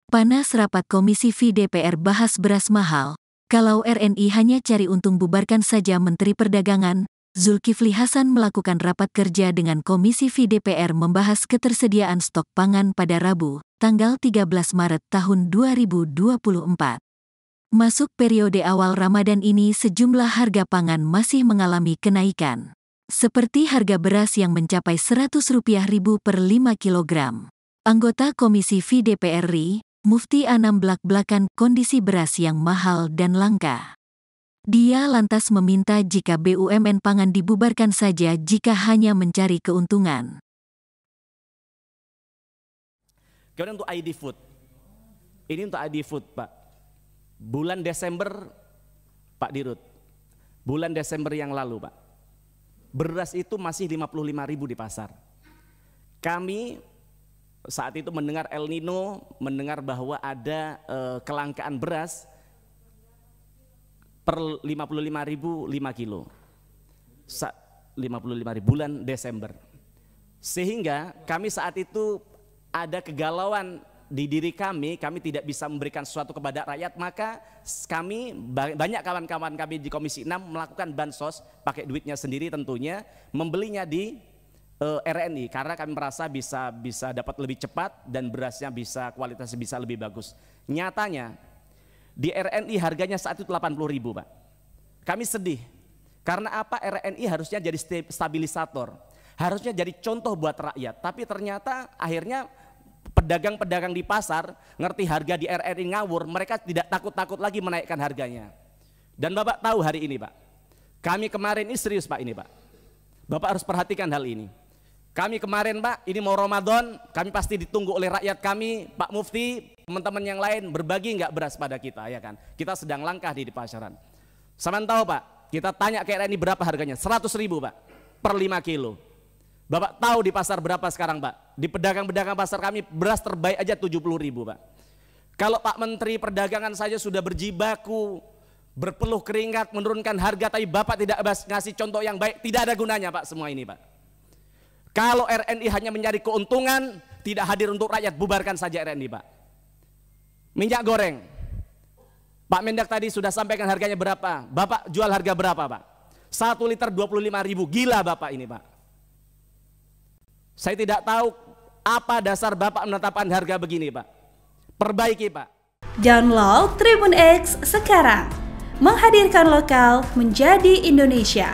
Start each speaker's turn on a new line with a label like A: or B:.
A: Panas rapat Komisi FI DPR bahas beras mahal. Kalau RNI hanya cari untung bubarkan saja. Menteri Perdagangan, Zulkifli Hasan melakukan rapat kerja dengan Komisi FI DPR membahas ketersediaan stok pangan pada Rabu, tanggal 13 Maret tahun 2024. Masuk periode awal Ramadan ini sejumlah harga pangan masih mengalami kenaikan. Seperti harga beras yang mencapai Rp100.000 per 5 kg. Anggota Komisi FI DPR RI, Mufti Anam belak-belakan kondisi beras yang mahal dan langka. Dia lantas meminta jika BUMN pangan dibubarkan saja jika hanya mencari keuntungan.
B: Kemudian untuk ID Food. Ini untuk ID Food, Pak. Bulan Desember, Pak Dirut. Bulan Desember yang lalu, Pak. Beras itu masih 55.000 di pasar. Kami saat itu mendengar El Nino, mendengar bahwa ada kelangkaan beras per 55.000 5 kilo. 55.000 bulan Desember. Sehingga kami saat itu ada kegalauan di diri kami tidak bisa memberikan sesuatu kepada rakyat, maka kami, banyak kawan-kawan kami di Komisi 6 melakukan bansos, pakai duitnya sendiri tentunya, membelinya di RNI karena kami merasa bisa dapat lebih cepat dan berasnya kualitasnya bisa lebih bagus. Nyatanya di RNI harganya saat itu 80.000, Pak. Kami sedih karena apa? RNI harusnya jadi stabilisator, harusnya jadi contoh buat rakyat, tapi ternyata akhirnya pedagang-pedagang di pasar ngerti harga di RNI ngawur, mereka tidak takut-takut lagi menaikkan harganya. Dan Bapak tahu hari ini, Pak, kami kemarin ini serius, Pak, ini, Pak. Bapak harus perhatikan hal ini. Kami kemarin, Pak, ini mau Ramadan, kami pasti ditunggu oleh rakyat kami, Pak Mufti, teman-teman yang lain, berbagi nggak beras pada kita, ya kan? Kita sedang langkah di pasaran. Saman tahu, Pak, kita tanya ke RNI berapa harganya? 100.000, Pak, per 5 kilo. Bapak tahu di pasar berapa sekarang, Pak? Di pedagang-pedagang pasar kami beras terbaik aja 70.000, Pak. Kalau Pak Menteri Perdagangan saja sudah berjibaku, berpeluh keringat, menurunkan harga, tapi Bapak tidak ngasih contoh yang baik, tidak ada gunanya, Pak, semua ini, Pak. Kalau RNI hanya mencari keuntungan, tidak hadir untuk rakyat, bubarkan saja RNI, Pak. Minyak goreng, Pak Mendak tadi sudah sampaikan harganya berapa. Bapak jual harga berapa, Pak? 1 liter 25.000, gila Bapak ini, Pak. Saya tidak tahu apa dasar Bapak menetapkan harga begini, Pak. Perbaiki, Pak.
C: Download Tribun X sekarang, menghadirkan lokal menjadi Indonesia.